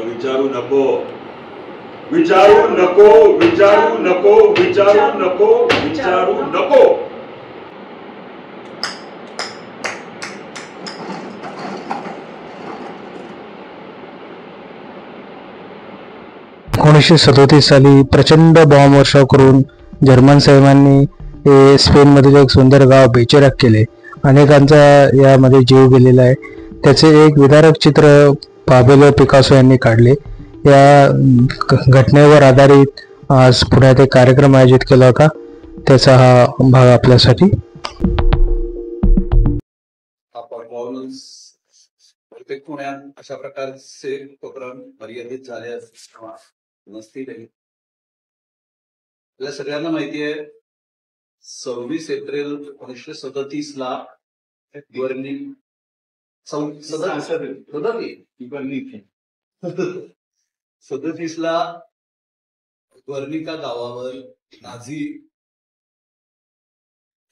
विचारू नको, विचारू नको, विचारू नको, विचारू नको, विचारू नको. 1937 साली प्रचंड बॉम्ब वर्षाव करून जर्मन सैन्याने स्पेनमधील एक सुंदर गाव बेचिराख केले. अनेकांचा यामध्ये जीव गेलेला आहे. त्याचे एक विदारक चित्र पाब्लो पिकासो यांनी काढले. या घटनेवर आधारित आज पुण्यात एक कार्यक्रम आयोजित केला होता. त्याचा हा भाग आपल्यासाठी. प्रत्येक पुण्यात अशा प्रकारचे प्रोग्राम मर्यादित झाले नसतीलही. आपल्या सगळ्यांना माहिती आहे 26 एप्रिल 1937 ला ग्वर्निक 37 ला ग्वर्निका गावावर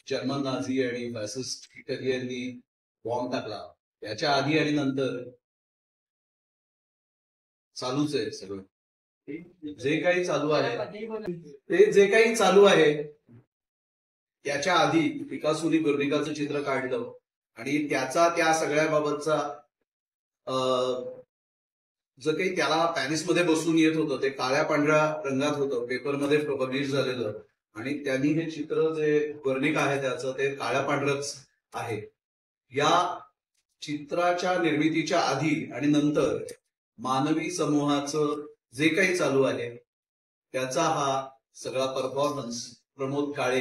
जर्मन नाझी आणि फॅसिस्ट इटालियननी बॉम्ब टाकला. याच्या आधी आणि नंतर चालूच आहे सगळं. जे काही चालू आहे त्याच्या आधी पिकासोनी गुर्निकाचं चित्र काढलं आणि त्याचा त्या सगळ्या बाबतचा जे काही त्याला पॅरिसमध्ये बसून येत होतं ते काळ्या पांढऱ्या रंगात होतं, पेपरमध्ये पब्लिश झालेलं. आणि त्यांनी हे चित्र जे गुर्निका आहे त्याचं ते काळ्या पांढरच आहे. या चित्राच्या निर्मितीच्या आधी आणि नंतर मानवी समूहाचं जे काही चालू आहे त्याचा हा सगळा परफॉर्मन्स प्रमोद काळे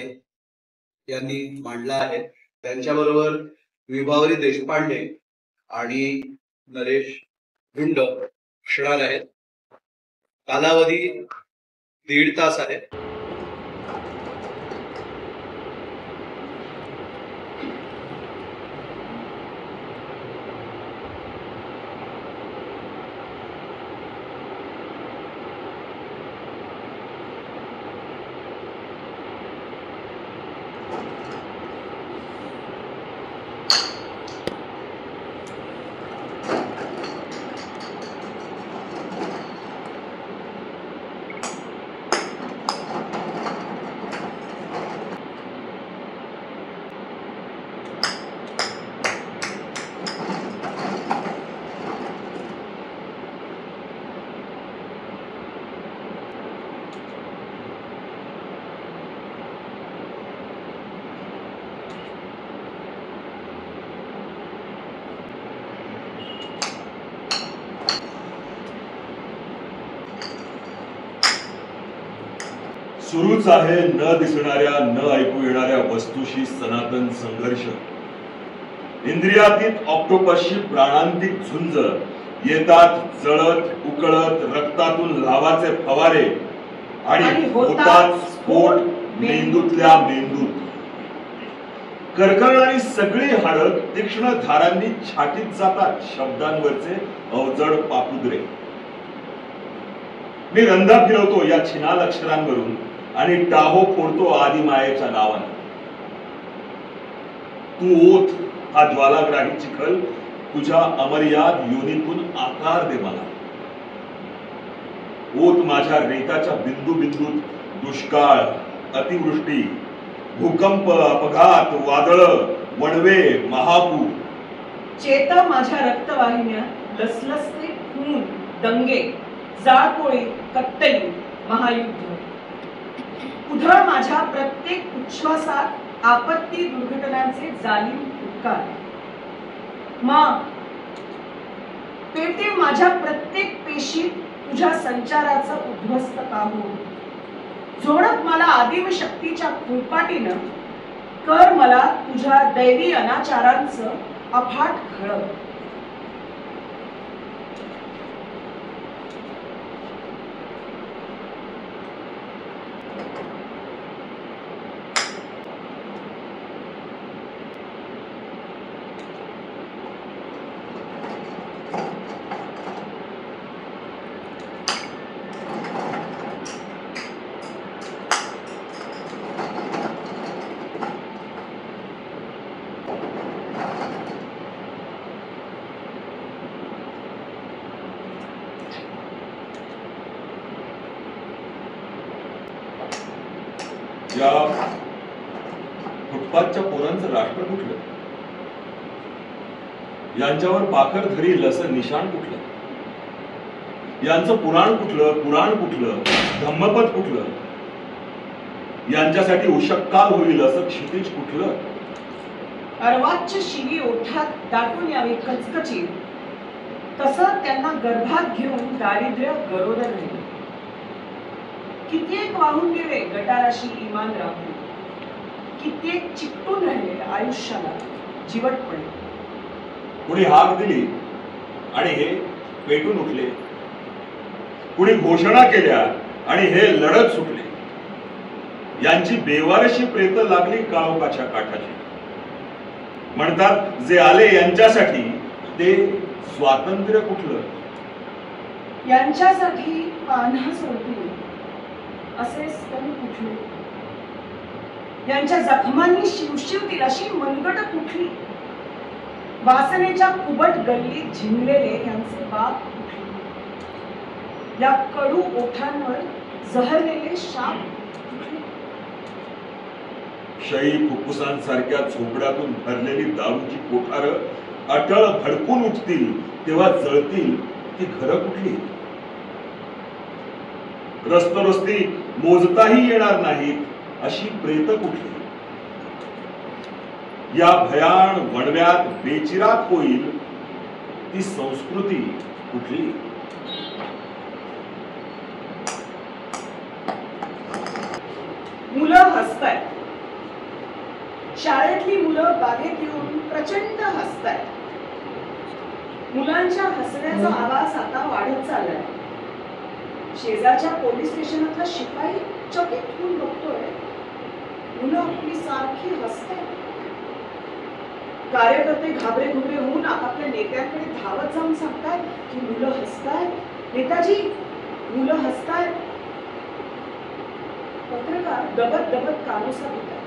यांनी मांडला आहे. त्यांच्याबरोबर विभावरी देशपांडे आणि नरेश गुंड असणार आहेत. कालावधी 1.5 तास आहे. सुरूच आहे न दिसणाऱ्या न ऐकू येणाऱ्या वस्तूशी सनातन संघर्ष. इंद्रियातीत ऑक्टोपसशी प्राणांतिक झुंज. येतात जळत उकळत रक्तातून लावाचे फवारे आणि होतात स्फोट मेंदूतल्या मेंदूत. करकरणारी सगळी हाडं तीक्ष्ण धारांनी छाटीत जातात शब्दांवरचे अवजड पापुद्रे. मी रंधा फिरवतो या छिनाल अक्षरांवरून आणि टाहो फोडतो आदिमायेच्या नावानं. तू ओत हा ज्वालाग्राही चिखल, तुझ्या अमर्याद योनीतून आकार दे मला. ओत माझ्या रेताच्या बिंदू बिंदूत दुष्काळ, अतिवृष्टी, भूकंप, अपघात, वादळ, वणवे, महापूर. चेता माझ्या रक्तवाहिन्या लसलसते खून, दंगे, जाळपोळी, कत्तली, महायुद्ध. उधळ माझ्या प्रत्येक उच्छ्वासात आपत्ती दुर्घटनांचे जालिम फुटकार. पेटे माझ्या प्रत्येक पेशीत तुझ्या संचाराचं उद्ध्वस्त काहून. जोडत मला आदिम शक्तीच्या फुलपाटीनं, कर मला तुझ्या दैवी अनाचारांचं अफाट खळग. या फुटपाथच्या पोरांचं राष्ट्र कुठलं? यांच्यावर पाखरधरील असं निशाण कुठलं? यांचं पुराण कुठलं? धम्मपद कुठलं? यांच्यासाठी उशक्काल होईल असं क्षितिज कुठलं? अर्वाच्य शिवी ओठात दाटून यावी कचकची, तसं त्यांना गर्भात घेऊन दारिद्र्य गरोदर राहील. कित्येक वाहून गेले गटाराशी इमान राहून, कित्येक चिकटून राहिले आयुष्याला जिवटपणे. कुणी हाक दिली आणि हे पेटून उठले, कुणी घोषणा केल्या आणि हे लढत सुटले. यांची बेवारशी प्रेत लागली काळोखाच्या काठाची. म्हणतात जे आले यांच्यासाठी ते स्वातंत्र्य कुठलं? यांच्यासाठी पान्हा सोडतील असे स्तन कुठले? यांच्या जखमांनी शिवशिवतील अशी मनगट कुठली? वासनेच्या कुबट गल्लीत झिंगलेले यांचे बाप कुठले? या कडू ओठांवर जहरलेले शाप कुठले? शई फुफ्फुसांसारख्या झोपड्यातून भरलेली दारूची कोठार अटळ भडकून उठतील तेव्हा जळतील ती घरं कुठली? रस्तरस्ती मोजताही येणार नाहीत अशी प्रेत कुठली? या भयाण वणव्यात बेचिरात होईल ती संस्कृती कुठली? मुलं हसतायत. शाळेतली मुलं बागेत येऊन प्रचंड हसतायत. मुलांच्या हसण्याचा आवाज आता वाढत चाललाय. शेजारच्या पोलीस स्टेशनातला शिपाई चकित होऊन बघतोय. मुलं आपली सारखी हसतायत. कार्यकर्ते घाबरे घुबरे होऊन आपापल्या नेत्यांकडे धावत जाऊन सांगतायत की मुलं हसतायत, नेताजी मुलं हसतायत. पत्रकार दबत दबत कानोसा घेतात,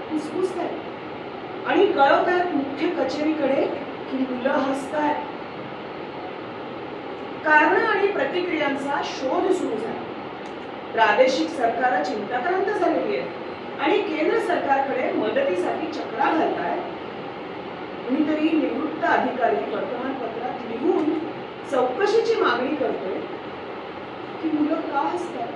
फुसफुसतायत आणि कळवतायत मुख्य कचेरीकडे की मुलं हसतायत. कारण आणि प्रतिक्रियांचा शोध सुरू झाला. प्रादेशिक सरकार चिंताक्रांत झालेली आहे आणि केंद्र सरकारकडे मदतीसाठी चक्रा घालतायत. कुणीतरी निवृत्त अधिकारी वर्तमानपत्रात लिहून चौकशीची मागणी करतोय की मुलं का हसतात.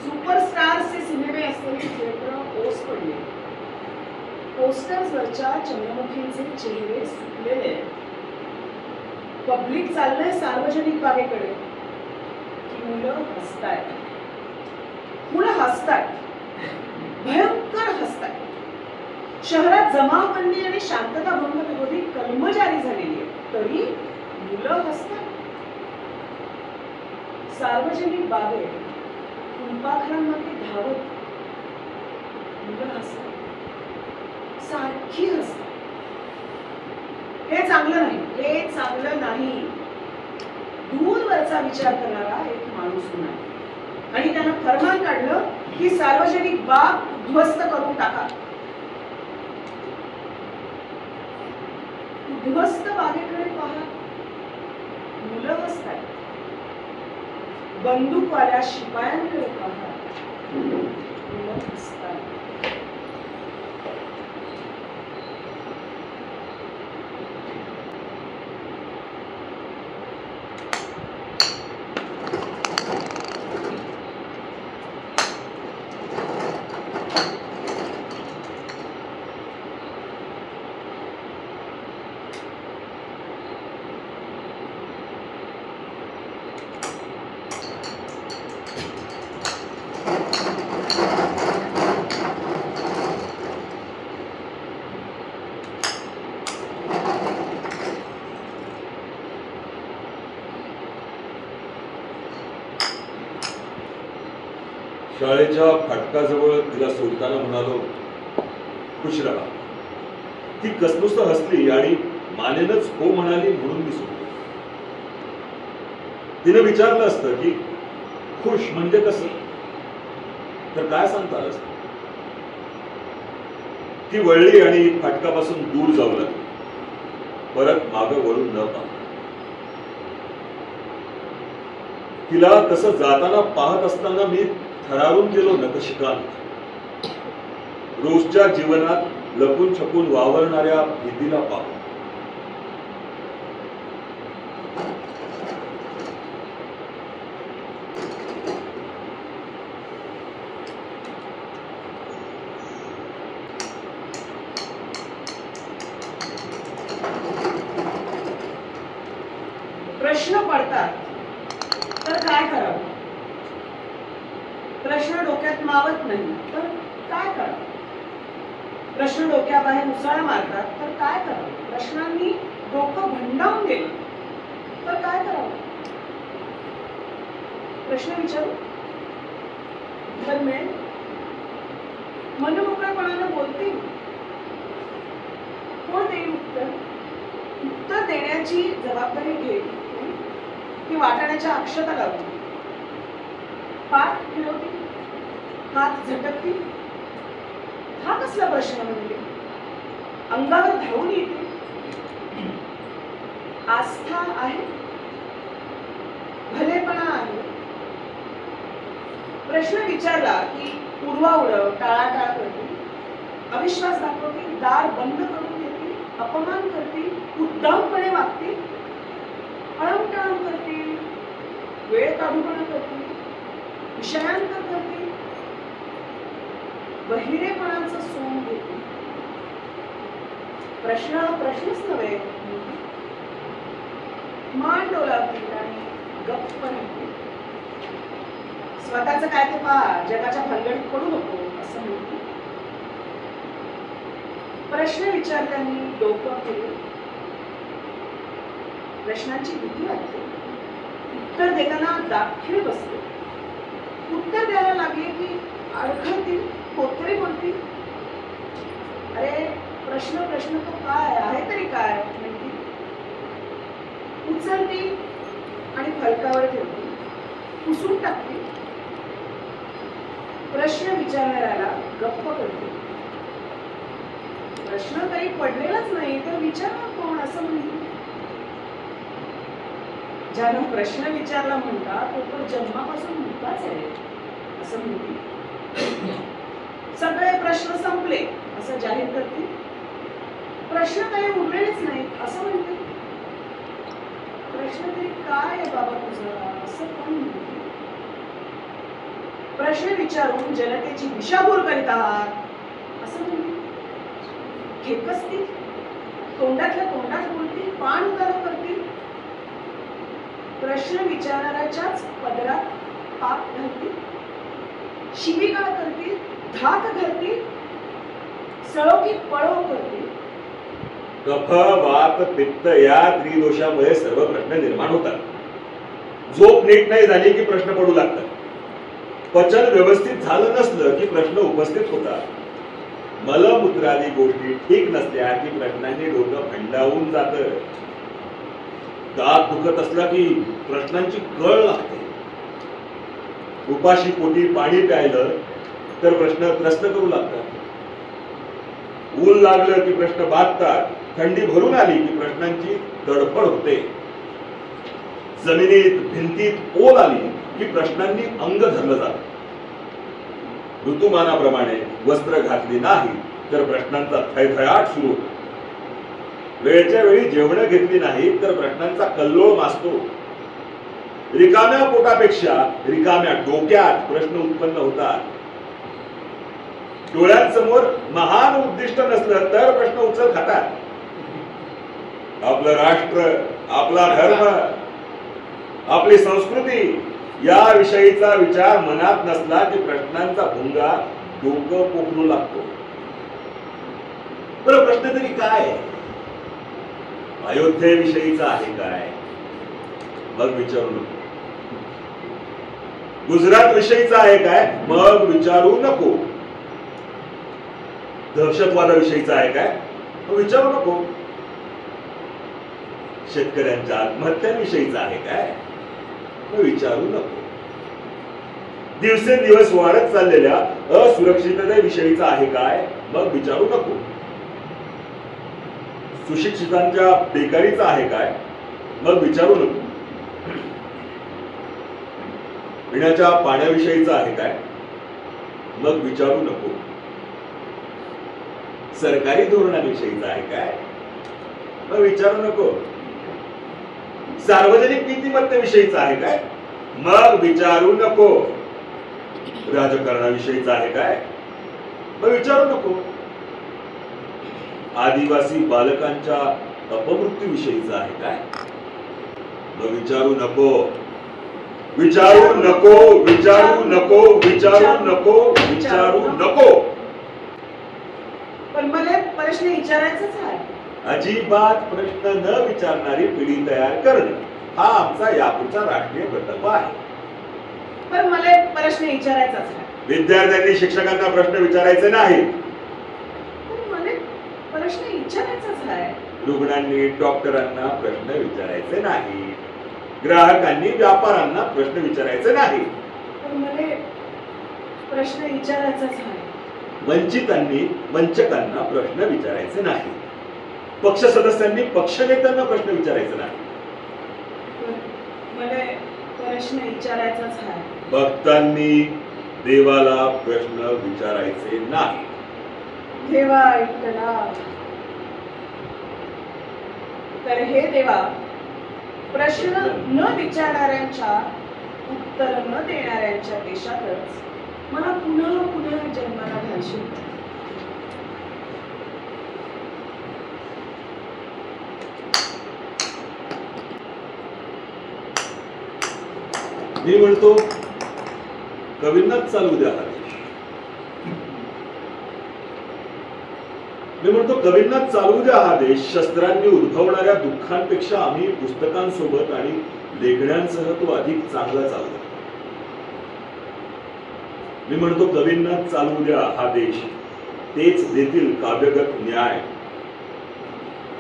सुपरस्टार्सचे सिनेमे असलेली थिएटर ओस पडले. पोस्टर्सवरच्या चंद्रमुखींचे चेहरे सुटलेले. पब्लिक चाललंय सार्वजनिक बागेकडे की मुलं हसतायत. मुलं हसतायत, भयंकर हसतायत. शहरात जमावबंदी आणि शांतता भंग विरोधी कलम जारी झालेली आहे तरी मुलं हसतात. सार्वजनिक बागेत फुलपाखरांमध्ये धावत मुलं हसतात, सारखी हसतात. हे चांगलं नाही, हे चांगलं नाही. दूरवरचा विचार करणारा एक माणूस होणार आणि त्यानं फरमान काढलं की सार्वजनिक बाग उद्ध्वस्त करून टाका. उद्ध्वस्त बागेकडे पहा, मुलं हसतात. बंदूकवाल्या शिपायांकडे पहा, मुलं हसतात. शाळेच्या फाटकाजवळ तिला सोडताना म्हणालो, खुश राहा. ती कसनुस्त हसली आणि मानेनच हो म्हणाली म्हणून मी सोडलो. तिने विचारलं असतं की खुश म्हणजे कसं, तर काय सांगता आलं असतं. ती वळली आणि फाटकापासून दूर जाऊ लागली, परत मागं वळून न पाहता. तिला तसं जाताना पाहत असताना मी थरारून गेलो नकशिकांत. रोजच्या जीवनात लपून छपून वावरणाऱ्या भीतीला पाहू. प्रश्न पडतात तर काय करावं? प्रश्न डोक्यात मावत नाही तर काय करावं? प्रश्न डोक्याबाहेर उसळा मारतात तर काय करावं? प्रश्नांनी डोकं भंडावून गेलं तर काय करावं? प्रश्न विचारू तर मिळेल. मनमोकळेपणाने बोलतील. कोण देईल उत्तर? उत्तर देण्याची जबाबदारी घेईल ती वाटाण्याच्या अक्षता लावतील. पाठ फिरवतील, हात झटकतील. हा कसला प्रश्न म्हणजे? अंगावर धावून येतील. आस्था आहे, भलेपणा आहे. प्रश्न विचारला की उडवाउडव, टाळाटाळ करतील, अविश्वास दाखवतील, दार बंद करून देतील, अपमान करतील, उद्दामपणे वागतील, अळमटळम करतील, वेळ काढूपणा करतील, विषयांतर करतील, बहिरेपणाचं सोंग घेतील. प्रश्न प्रश्नच नव्हे, मान डोलावतील आणि गप्प राहतील. स्वतःच काय ते पहा, जगाच्या भानगडीत पडू नको असं म्हणतील. प्रश्न विचारल्याने डोकं फिरलं, प्रश्नांची भीती वाटते. उत्तर देताना दाखील बसते. उत्तर द्यायला लागले की अडखळतील, कोतरे बोलतील. अरे प्रश्न प्रश्न तो काय आहे तरी काय म्हणतील. उचलतील आणि फलकावर ठेवतील, पुसून टाकतील. प्रश्न विचारणाऱ्याला गप्प करतील. प्रश्न काही पडलेलाच नाही तर विचारणार कोण असं म्हणतील. ज्यानं प्रश्न विचारला म्हणतात तो तर जन्मापासून मुकाच आहे असं म्हणतील. सगळे प्रश्न संपले असं जाहीर करतील. प्रश्न काही उरलेलेच नाही असं म्हणतील. प्रश्न तरी काय आहे बाबा तुझा असं कोण म्हणतील. प्रश्न विचारून जनतेची दिशाभूल करीत आहात असं म्हणतील. खेकसतील, तोंडातल्या तोंडात बोलतील, पान उतारा करतील. प्रश्न विचारणाऱ्याच्याच पदरात पाप घालतील, शिवीगाळ करतील, धाक घालतील, सळोकी पळो करतील. कफ, वात, पित्त या त्रिदोषामुळे सर्व प्रश्न निर्माण होतात. झोप नीट नाही झाली की प्रश्न पडू लागतात. पचन व्यवस्थित झालं नसलं की प्रश्न उपस्थित होतात. मलमूत्रादी गोष्टी ठीक नसल्या की प्रश्नांनी डोकं भंडावून जातं. दात दुखत असला की प्रश्नांची कळ लागते. उपाशी पोटी पाणी प्यायलं तर प्रश्न त्रस्त करू लागतात. ऊन लागलं की प्रश्न बाधतात. थंडी भरून आली की प्रश्नांची तडफड होते. जमिनीत भिंतीत ओल आली की प्रश्नांनी अंग धरलं जातं. ऋतुमानाप्रमाणे वस्त्र घातली नाही तर प्रश्नांचा थैथयाट सुरू होतो. वेळच्या वेळी जेवण घेतली नाही तर प्रश्नांचा कल्लोळ मासतो. रिकाम्या पोटापेक्षा रिकाम्या डोक्यात प्रश्न उत्पन्न होतात. डोळ्यांसमोर महान उद्दिष्ट नसलं तर प्रश्न उचल खातात. आपलं राष्ट्र, आपला धर्म, आपली संस्कृती या विषयीचा विचार मनात नसला की प्रश्नांचा भुंगा डोकं पोखरू लागतो. बरं प्रश्न तरी काय? अयोध्येविषयीचा आहे काय? मग विचारू नको. गुजरात विषयीचा आहे काय? मग विचारू नको. दहशतवादाविषयीचा आहे काय? मग विचारू नको. शेतकऱ्यांच्या आत्महत्यांविषयीचा आहे काय? मग विचारू नको. दिवसेंदिवस वाढत चाललेल्या असुरक्षिततेविषयीचा आहे काय? मग विचारू नको. सुशिक्षितांच्या बेकारीचा आहे काय? मग विचारू नको. पिण्याच्या पाण्याविषयीचा आहे काय? मग विचारू नको. सरकारी धोरणाविषयीच आहे काय? मग विचारू नको. सार्वजनिक नीतिमत्तेविषयीच आहे काय? मग विचारू नको. राजकारणाविषयीच आहे काय? मग विचारू नको. आदिवासी बालकांच्या अपमृत्यूविषयीच आहे काय? मग विचारू नको. विचारू नको. विचारू नको. विचारू नको. विचारू नको. पण मला प्रश्न विचारायचाच आहे. अजिबात प्रश्न न विचारणारी पिढी तयार करणं हा आमचा यापुढचा राष्ट्रीय प्रकल्प आहे. पण मला प्रश्न विचारायचाच आहे. विद्यार्थ्यांनी शिक्षकांना प्रश्न विचारायचे नाही. पण मला प्रश्न विचारायचाच आहे. रुग्णांनी डॉक्टरांना प्रश्न विचारायचे नाही. ग्राहकांनी व्यापाऱ्यांना प्रश्न विचारायचे नाही. पण मला प्रश्न विचारायचाच आहे. वंचितांनी वंचकांना प्रश्न विचारायचे नाही. पक्ष सदस्यांनी पक्षनेत्यांना प्रश्न विचारायचे नाही. मला प्रश्न विचारायचाच आहे. भक्तांनी देवाला प्रश्न विचारायचे नाही. देवा ऐकला तर हे देवा, प्रश्न न विचारणाऱ्यांच्या, उत्तर न देणाऱ्यांच्या देशातच मला पुन्हा पुन्हा जन्माला घालशील. मी म्हणतो कवींनाच चालू द्या हा देश. मी म्हणतो कवींनाच चालू द्या हा देश. शस्त्रांनी उद्भवणाऱ्या दुःखांपेक्षा आम्ही पुस्तकांसोबत आणि लेखण्यांसह तो अधिक चांगला चालू. मी म्हणतो कवींनाच चालू द्या हा देश. तेच देतील काव्यगत न्याय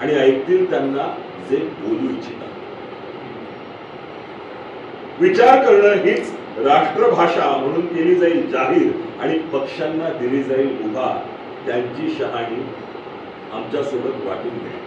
आणि ऐकतील त्यांना जे बोलू इच्छितात. विचार करणं हीच राष्ट्रभाषा म्हणून केली जाईल जाहीर आणि पक्षांना दिली जाईल उभा. त्यांची शहाणी आमच्या सोबत वाटून घ्यायची.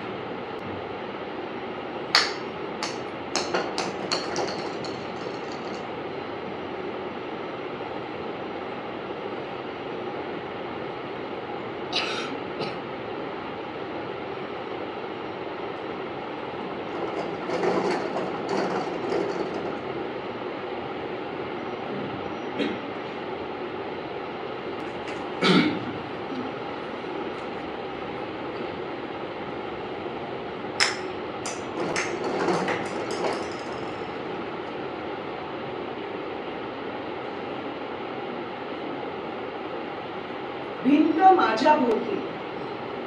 भिंत माझ्या भोवती,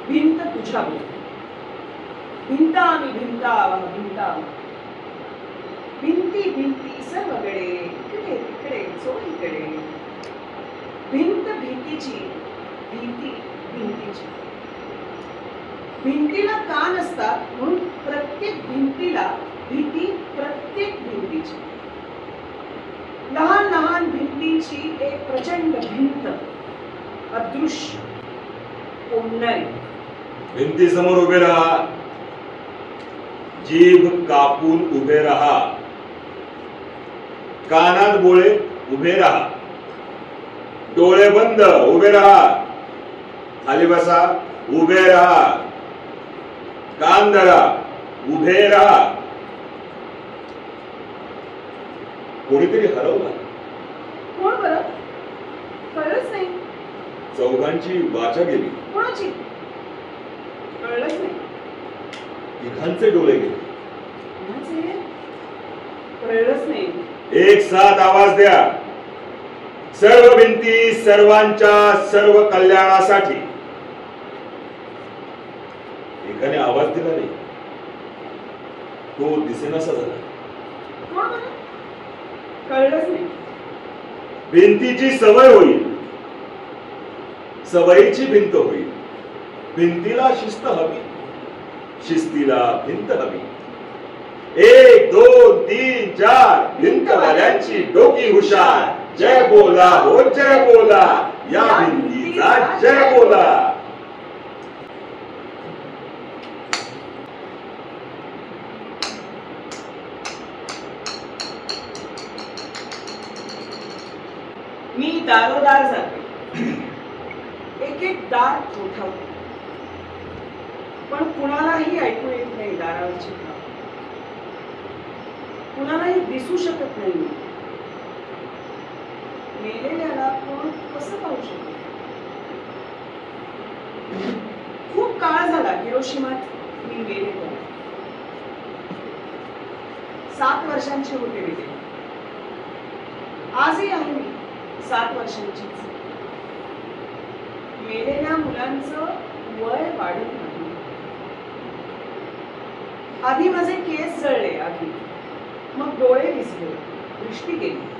भिंत तुझ्या भोवती. भिंता आणि भिंता भिंता, भिंती भिंती सर्वकडे, इकडे तिकडे चोहीकडे. भिंत भीतीची, भीती भिंतीची. भिंतीला कान असतात म्हणून प्रत्येक भिंतीला भीती प्रत्येक भिंतीची. लहान लहान भिंतीची एक प्रचंड भिंत, अदृश्य ओढणारी. भिंतीसमोर उभे राहा. जीभ कापून उभे राहा. कानात बोळे उभे राहा. डोळे बंद उभे राहा. खाली बसा उभे राहा. कान धरा उभे राहा. कोणीतरी हरवला. कोण बरं? कळलंच नाही. चौघांची वाचा गेली. कोणाची? कळलंच नाही. तिघांचे डोळे गेले. कोणाचे? कळलंच नाही. एक साथ आवाज द्या. सर्व भिंती सर्वांच्या सर्व कल्याणासाठी. एकाने आवाज दिला नाही. तो दिसेनासा झाला. कोण बरं? कळलंच नाही. भिंतीची सवय होईल. सवयीची भिंत होईल. भिंतीला शिस्त हवी. शिस्तीला भिंत हवी. 1 2 3 4 भिंतवाल्यांची डोकी हुशार. जय बोला हो जय बोला. या भिंतीचा जय बोला. मी दारोदार जाते. एक दार ठोठावते, पण कुणालाही ऐकू येत नाही दारावरची धाव, कुणालाही दिसू शकत नाही. मेलेल्याला कोण कसं पाहू शकत? खूप काळ झाला हिरोशिमात मी मेले तेव्हा. 7 वर्षांची होते मी तेव्हा. आजही आहे मी 7 वर्षांचीच. मेलेल्या मुलांचं वय वाढत नाही. आधी माझे केस जळले, आधी मग डोळे विझले, दृष्टी गेली.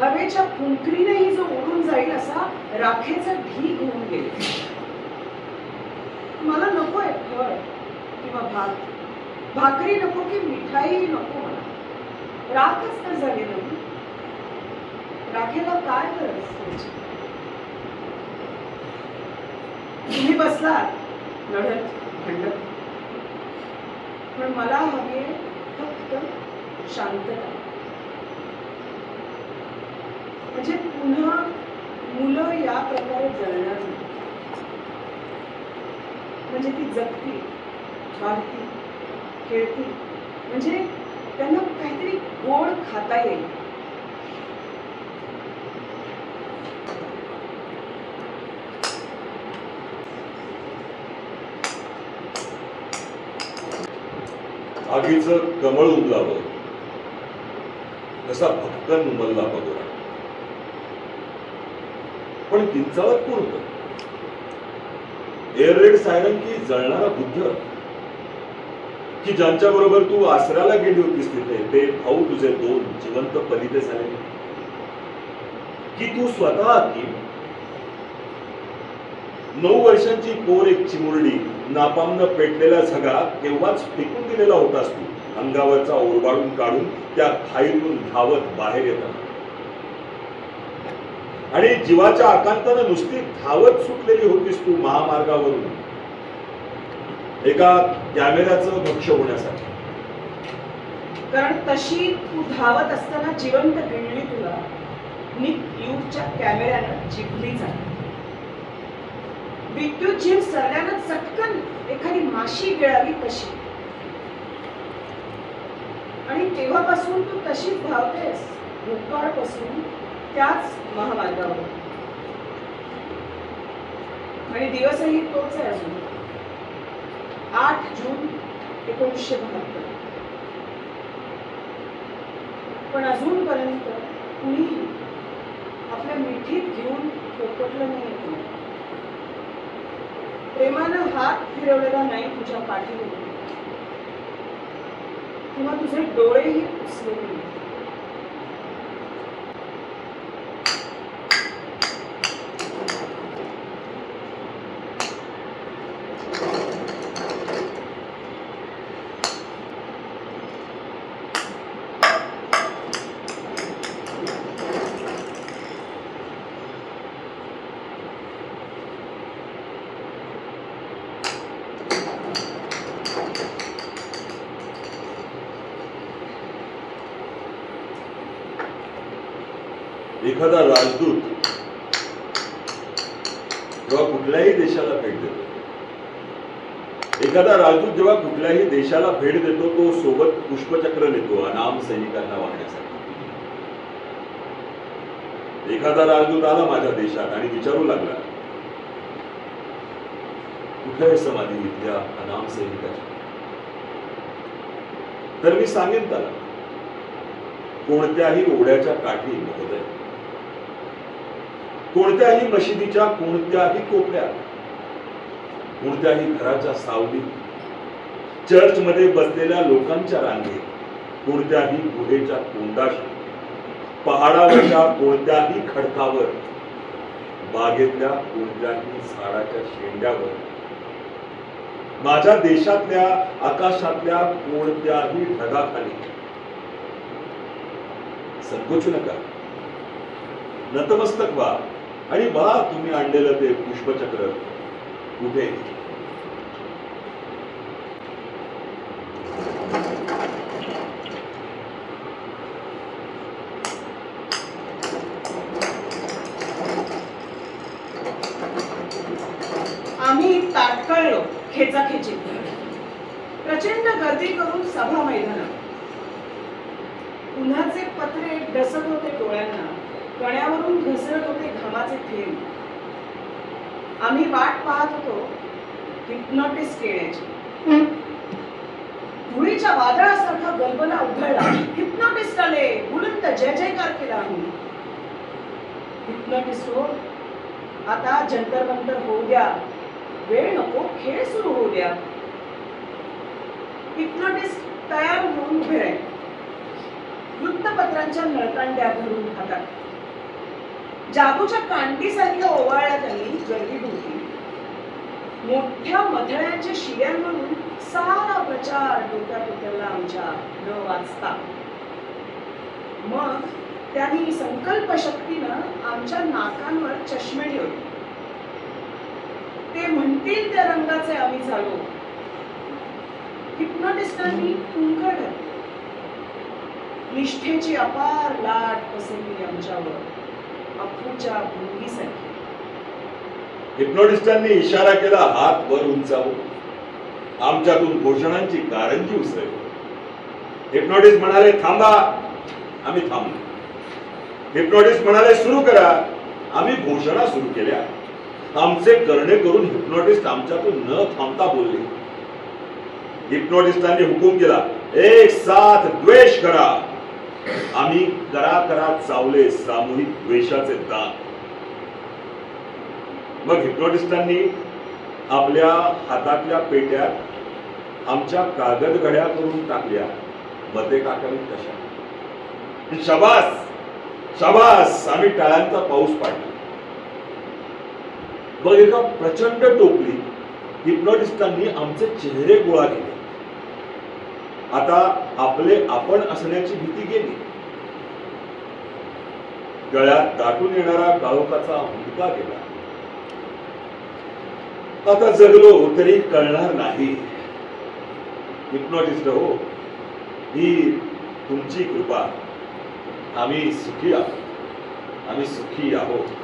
हवेच्या फुंकरीनेही जो उडून जाईल असा राखेचा ढीग होऊन गेले. मला नकोय फळ किंवा भात, भाकरी नको की मिठाई नको मला. राखच तर झाली नाही. राखेला काय गरज त्याची? तुम्ही बसलात लढत खंडत, पण मला हवी फक्त शांतता. म्हणजे पुन्हा मुलं या प्रकारे जळणार नाही. म्हणजे ती जगती, वाढती, खेळती, म्हणजे त्यांना काहीतरी गोड खाता येईल. आगीचं कमळ उमलावं कसा भक्कन उमलला बघा. पण किंचाळत कोण होतं? एअर रेड सायरन की जळणारा बुद्ध, की ज्यांच्या बरोबर तू आसऱ्याला गेली होतीस तिथे ते भाऊ तुझे 2 जिवंत पलिते झाले, की तू स्वतः की 9 वर्षांची पोर एक चिमुरडी नापामनं पेटलेला झगा तेव्हाच फेकून दिलेला होतास तू अंगावरचा ओरबाडून काढून त्या खाईतून धावत बाहेर येताना. आणि जीवाच्या आकांतानं नुसती धावत सुटलेली होतीस तू महामार्गावरून एका कॅमेऱ्याचं भक्ष होण्यासाठी. कारण तशी तू धावत असताना जिवंत गिळली तुला निक युगच्या कॅमेऱ्यानं जिंकली झाली. विद्युत झीम सरल्यानं चटकन एखादी माशी गिळावी तशी. आणि तेव्हापासून तू तशीच धावतेस भूतकाळपासून त्याच महामार्गावर. आणि दिवसही तोच आहे अजून. 8 जून 1972. पण अजूनपर्यंत कुणीही आपल्या मिठीत घेऊन पोपटलं नाही. प्रेमानं हात फिरवलेला नाही तुझ्या पाठीवर, किंवा तुझे डोळेही पुसलेले नाही. एखादा राजदूत जेव्हा कुठल्याही देशाला भेट देतो, एखादा राजदूत जेव्हा कुठल्याही देशाला भेट देतो तो सोबत पुष्पचक्र नेतो अनाम सैनिकांना वाहण्यासाठी. एखादा राजदूत आला माझ्या देशात आणि विचारू लागला कुठे आहे समाधी इथल्या अनाम सैनिकाची, तर मी सांगेन त्याला कोणत्याही ओढ्याच्या काठी महोदय, कोणत्याही मशिदीच्या कोणत्याही कोपऱ्यात, कोणत्याही घराच्या सावलीत, चर्चमध्ये बसलेल्या लोकांच्या रांगेत, कोणत्याही गुहेच्या कोंडाशी, पहाडावरच्या कोणत्याही खडकावर, बागेतल्या कोणत्याही झाडाच्या शेंड्यावर, माझ्या देशातल्या आकाशातल्या कोणत्याही ढगाखाली संकोचू नका, नतमस्तक व्हा आणि बघा तुम्ही आणलेलं ते पुष्पचक्र कुठे. खेचाखेचीत प्रचंड गर्दी करून सभा मैदानात उन्हाचे पत्रे डसत होते डोळ्यांना, कण्यावरून घसरत होते घामाचे थेंब. आम्ही वाट पाहत होतो हिप्नॉटिस्ट येण्याची. धुळीच्या वादळासारखा गलबला उधळला. हिप्नॉटिस्ट आले, बुलंद जय जयकार केला आम्ही. हिप्नॉटिस्ट हो, आता जंतर मंतर होऊ द्या, वेळ नको, खेळ सुरू होऊ द्या. हिप्नॉटिस्ट तयार होऊन उभे राहिले, वृत्तपत्रांच्या नळकांड्या धरून हातात. जादूच्या कांटीसारख्या ओवाळल्या त्यांनी गर्दीभोवती. मोठ्या मथळ्यांच्या शिड्यांवरून सारा प्रचार डोक्यात उतरला आमच्या न वाचता. मग त्यांनी संकल्पशक्तीनं आमच्या नाकांवर चष्मे ठेवले. ते म्हणतील त्या रंगाचे आम्ही झालो. हिप्नॉटिस्टांनी कुंकड घातले. निष्ठेची अपार लाट पसरली आमच्यावर, अफूच्या भुंगीसारखी. हिप्नॉटिस्टांनी इशारा केला, हात वर उंचावून. आमच्यातून घोषणांची कारंजी उसळली. हिप्नॉटिस्ट म्हणाले थांबा, आम्ही थांबलो. हिप्नॉटिस्ट म्हणाले सुरू करा, आम्ही घोषणा सुरू केल्या. आमचे करणे करून हिप्नॉटिस्ट आमच्यातून न थांबता बोलले. हिप्नॉटिस्टांनी हुकूम केला, एक साथ द्वेष करा. आम्ही करा करा चावले सामूहिक द्वेषाचे दान. मग हिप्नॉटिस्टांनी आपल्या हातातल्या पेट्यात आमच्या कागद घड्या करून टाकल्या. मते टाकावी तशा. शाबास शाबास, आम्ही टाळ्यांचा पाऊस पाडला. मग एका प्रचंड टोपली हिप्नॉटिस्टांनी आमचे चेहरे गोळा केले. आता आपले आपण असण्याची भीती गेली. गळ्यात दाटून येणारा काळोखाचा हुंदका गेला. आता जगलो तरी कळणार नाही. हिप्नॉटिस्ट हो, ही तुमची कृपा. आम्ही सुखी आहोत, आम्ही सुखी आहोत.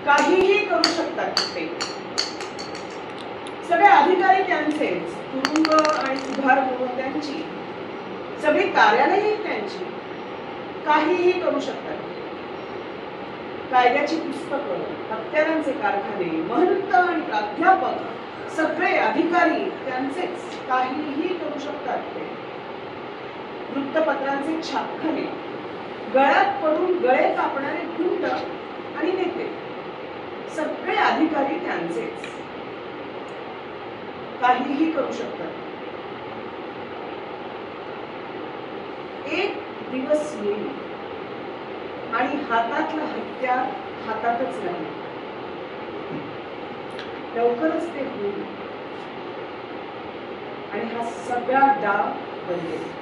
काहीही करू शकतात ते. सगळे अधिकारी त्यांचेच, तुरुंग आणि सुधारगृह त्यांची, सगळी कार्यालये त्यांची. काहीही करू शकतात. कायद्याची पुस्तकं, हत्यारांचे कारखाने, महंत आणि प्राध्यापक, सगळे अधिकारी त्यांचेच. काहीही करू शकतात ते. वृत्तपत्रांचे छापखाने, गळ्यात पडून गळे कापणारे गुंड आणि नेते, सगळे अधिकारी त्यांचेच. काहीही करू शकतात. एक दिवस येईल आणि हातातलं हत्यार हातातच राहील. लवकरच ते होईल आणि हा सगळा डाव बदलेल.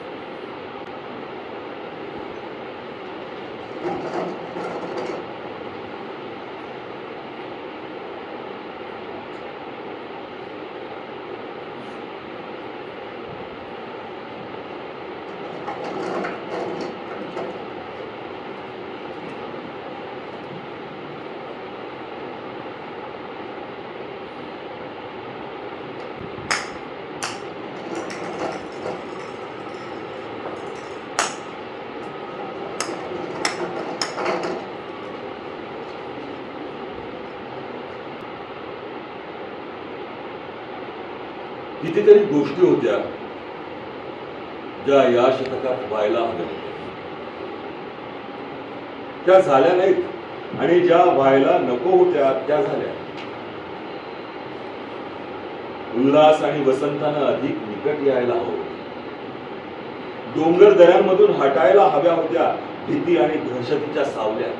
कितीतरी गोष्टी होत्या ज्या या शतकात व्हायला हव्या होत्या, त्या झाल्या नाहीत. आणि ज्या व्हायला नको होत्या त्या झाल्या. उल्हास आणि वसंतानं अधिक निकट यायला हवं. डोंगर दऱ्यांमधून हटायला हव्या होत्या भीती आणि दहशतीच्या सावल्या.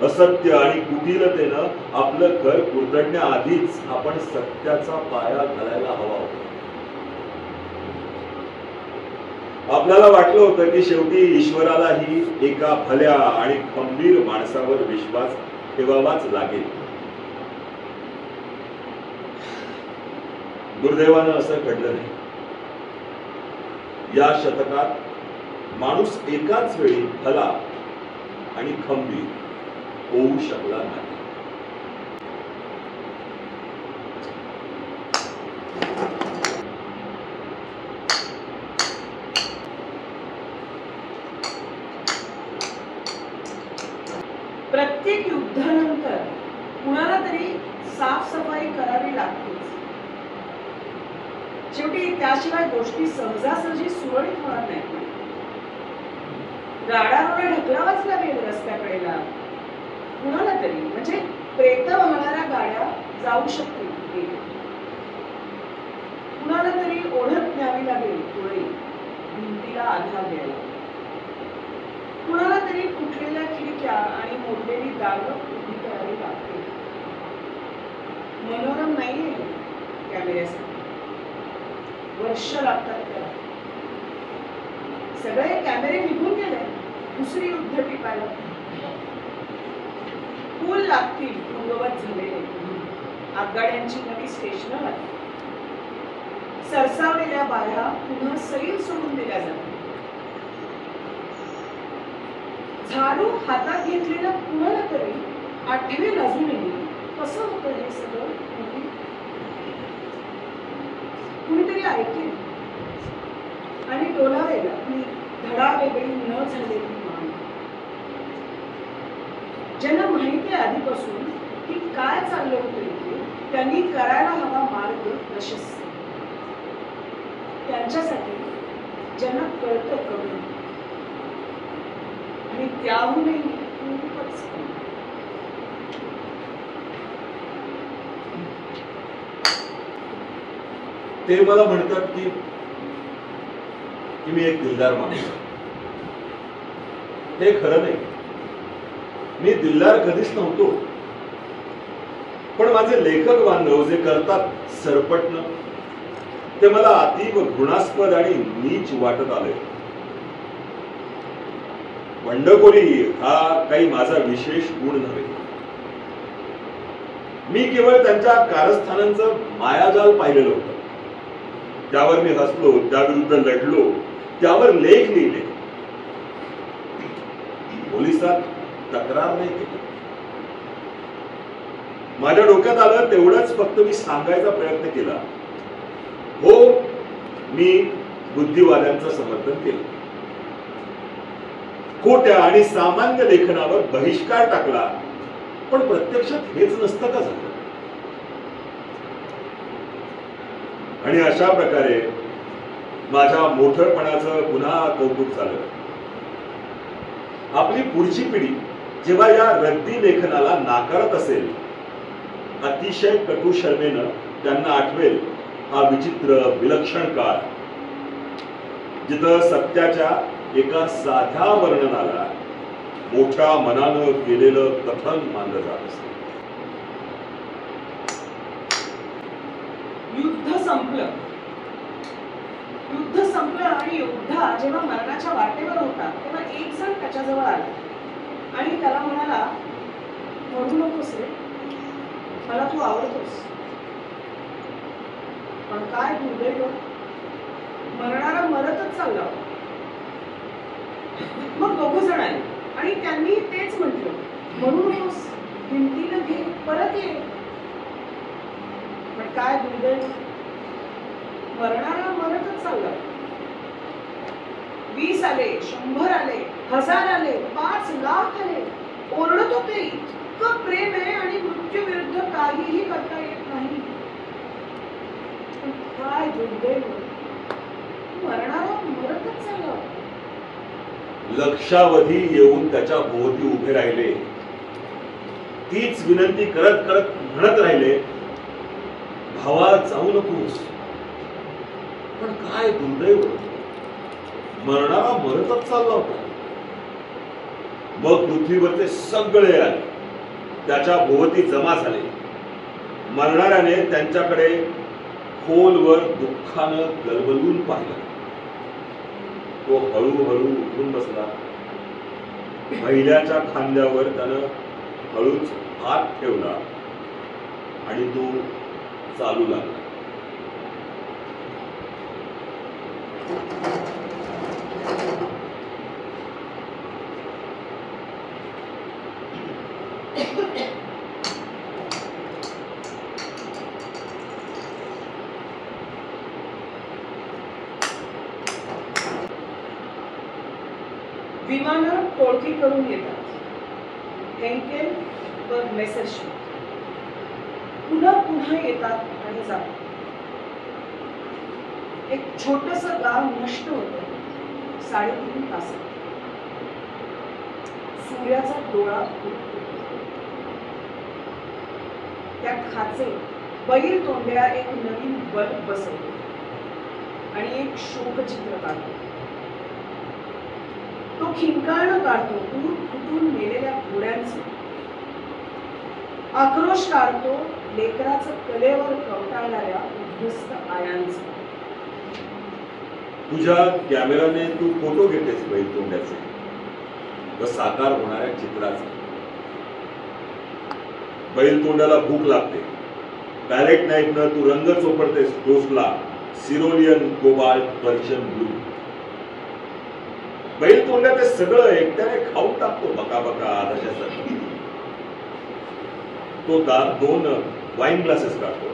असत्य आणि कुटिलतेनं आपलं घर कुरतडण्याआधीच आपण सत्याचा पाया घालायला हवा होता. आपल्याला वाटलं होतं की शेवटी ईश्वरालाही एका भल्या आणि खंबीर माणसावर विश्वास ठेवावाच लागेल. दुर्दैवानं असं घडलं नाही. या शतकात माणूस एकाच वेळी भला आणि खंबीर होऊ शकला नाही. प्रत्येक युद्धानंतर कुणाला तरी साफसफाई करावी लागतेच. शेवटी त्याशिवाय गोष्टी सहजासहजी सुरळीत होणार नाहीत. राडारोडा ढकलावाच लागेल रस्त्याकडेला. कुणाला तरी म्हणजे प्रेत वाहणाऱ्या गाड्या जाऊ शकतील. कुणाला तरी ओढत न्यावी लागेल पुढे भिंतीला आधार द्यायला. कुणाला तरी फुटलेल्या खिडक्या आणि मोडलेली दारं उभी करावी लागतील. मनोरम नाहीये कॅमेऱ्यासाठी. वर्ष लागतात त्याला. सगळे कॅमेरे निघून गेले दुसरी युद्ध टिपायला. पूल लागतील पूर्ववत झालेले. आगगाड्यांची नवी स्टेशनं लागतील. सरसावलेल्या बाया पुन्हा सैल सोडून दिल्या जातात. झाडू हातात घेतलेला कुणाला तरी आठवेल अजूनही कसं होतं हे सगळं. कुणीतरी ऐकेल आणि डोलावेल आपली धडा वेगळी न झालेली मान. ज्यांना माहिती आहे आधीपासून की काय चाललं होतं इथे, त्यांनी करायला हवा मार्ग प्रशस्त. त्यांच्यासाठी ज्यांना कळतं कळून आणि त्याहूनही खूपच कमी. ते मला म्हणतात की मी एक दिलदार माणूस. हे खरं नाही. मी दिलदार कधीच नव्हतो. पण माझे लेखक बांधव जे करतात सरपटणं, ते मला अतीव घृणास्पद आणि नीच वाटत आले. बंडखोरी हा काही माझा विशेष गुण नव्हे. मी केवळ त्यांच्या कारस्थानांचं मायाजाल पाहिलेलं होतं. त्यावर मी हसलो, त्याविरुद्ध लढलो, त्यावर लेख लिहिले. पोलिसात तक्रार नाही केली. माझ्या डोक्यात आलं तेवढंच फक्त मी सांगायचा प्रयत्न केला. हो, मी बुद्धिवाद्यांचं समर्थन केलं. खोट्या आणि सामान्य लेखनावर बहिष्कार टाकला. पण प्रत्यक्षात हेच नसतं का झालं. आणि अशा प्रकारे माझ्या मोठरपणाचं पुन्हा कौतुक झालं. आपली पुढची पिढी जेव्हा या रद्दी लेखनाला नाकारत असेल, अतिशय कटू शर्मेनं त्यांना आठवेल हा विचित्र विलक्षण काळ, जिथं सत्याच्या एका साध्या वर्णनाला मोठ्या मनानं केलेलं कथन मानलं जात असते. युद्ध संपलं. युद्ध संपलं आणि योद्धा जेव्हा मरणाच्या वाटेवर होता तेव्हा एक जण त्याच्याजवळ आला आणि त्याला म्हणाला, मरू नकोस रे, मला तू आवडतोस. पण काय दुर्दैव, मरणारा मरतच चालला. मग दोघ जण आले आणि त्यांनी तेच म्हटलं, मरू नकोस, भिंतीनं घे, परत ये. पण काय दुर्दैव, मरणारा मरतच चालला. 20 आले, 100 आले, 1000 आले, 5 लाख आले. ओरडत होते, इतकं प्रेम आहे आणि मृत्यू विरुद्ध काहीही करता येत नाही. काय दुर्दैव, मरणारा मरतच चालला. लक्षावधी येऊन त्याच्या भोवती उभे राहिले. तीच विनंती करत करत म्हणत राहिले, भावा जाऊ नकोस. पण काय दुर्दैव, मरणारा मरतच चालला होता. मग पृथ्वीवरचे सगळे आले. त्याच्या भोवती जमा झाले. मरणाऱ्याने त्यांच्याकडे खोलवर दुःखानं गलबलून पाहिलं. तो हळूहळू उठून बसला. महिल्याच्या खांद्यावर त्यानं हळूच हात ठेवला आणि तो चालू लागला. विमानं टोळकी करून येतात. हेंकेल व मेसरशिप पुन्हा पुन्हा येतात आणि जातात. एक छोटस गाव नष्ट होतं 3.5 तासात. सूर्याचा डोळा फुटतो. त्या खाचे बैल तोंड्या एक नवीन बल्ब बसवतो आणि एक शोकचित्र काढतो. तो खिंकाळणं काढतो दूर फुटून मेलेल्या घोड्यांचं. आक्रोश काढतो लेकराचं कलेवर कवटाळणाऱ्या उद्ध्वस्त आयांचं. तुझ्या कॅमेराने तू फोटो घेतेस बैल तोंड्याचे व साकार होणाऱ्या चित्राचे. बैल तोंडाला भूक लागते. पॅलेट नाईफनं तू रंग चोपडतेस डोसला सिरोलियन कोबाल्ट पर्शियन ब्लू. बैल तोंड्या ते सगळं एकट्याने खाऊन टाकतो बका बका आदर्शासाठी. तो 2 वाईन ग्लासेस काढतो.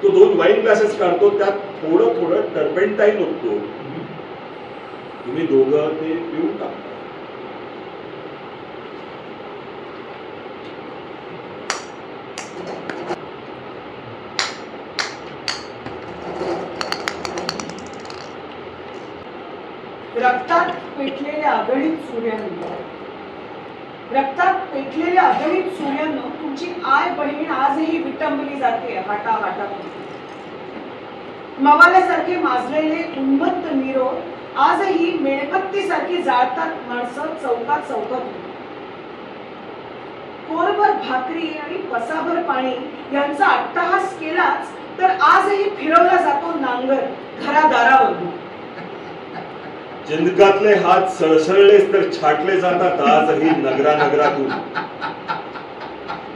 तो 2 वाईन ग्लासेस काढतो. त्यात थोडं थोडं टर्पेंटाईन ओततो. तुम्ही दोघं ते पिऊन टाकता. रक्तात पेटलेल्या अगणित सूर्यानं, रक्तात पेटलेल्या अगणित सूर्यानं तुमची आय बहीण आजही विटंबली जाते हाटाहाटातून. मवाल्यासारखे माजलेले उन्मत्त नीरो आजही मेणबत्तीसारखी जाळतात माणसं चौकात चौकातून. कोरभर भाकरी आणि पसाभर पाणी यांचा अट्टहास केलाच तर आजही फिरवला जातो नांगर घरादारावरून. चिंदकातले हात सळसळलेच तर छाटले जातात आजही नगरातून.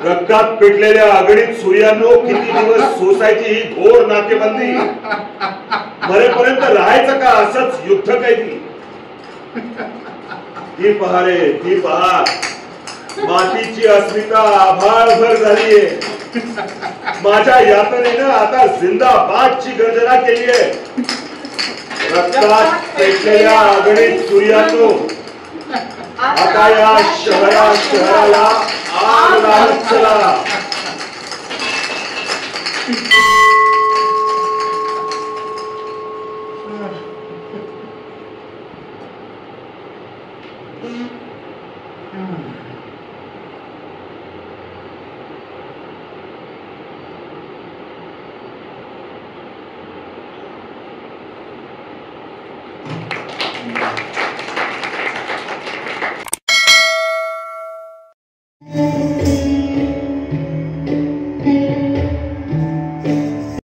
रक्तात पेटलेल्या अगणित सूर्यानो किती दिवस सोसायची ही घोर नाकेबंदी. मरेपर्यंत राहायचं का असंच युद्ध कैदी. ती पहा रे ती पहा मातीची अस्मिता आभाळभर झालीये. माझ्या यातनेनं आता जिंदाबादची गर्जना केलीये. रक्तात पेटलेल्या अगणित सूर्यानो आता या शहराला आग लावत चला.